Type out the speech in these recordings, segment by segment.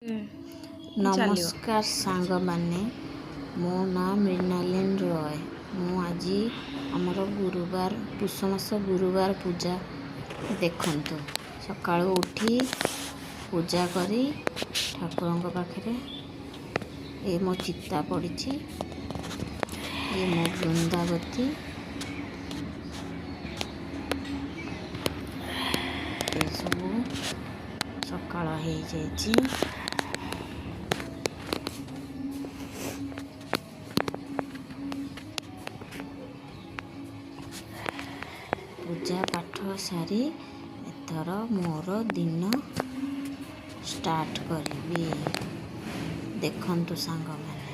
नमस्कार सांग माने मो ना मृणालिनी रॉय। मु आज आमर गुरुवार पुष मास गुरुवार पूजा देखंतु सकाळु उठी पूजा करी ठाकुर पाखरे ए मो चित्ता पड़ी ये मो वृंदावती ये सब सकाळ हो जाइए। पूजा पाठ सारी एथर मोर दिन स्टार्ट करी देखंतु सांग माने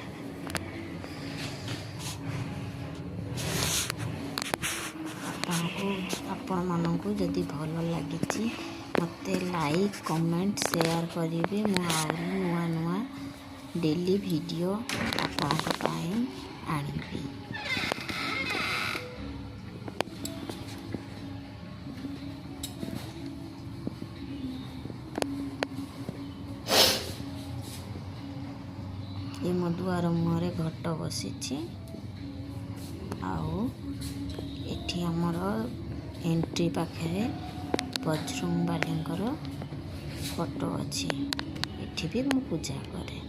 आपण मानकु जदि भल लगी मते लाइक कमेंट शेयर करिवे। मु आउरी नुआ नुआ डेली वीडियो आपनक पाई आनिबी। ये मो दुआर मुहरे घट बसी एठी हमर एंट्री पाखे बजरंग बालींकर फोटो अच्छी एठी भी मु पूजा करे।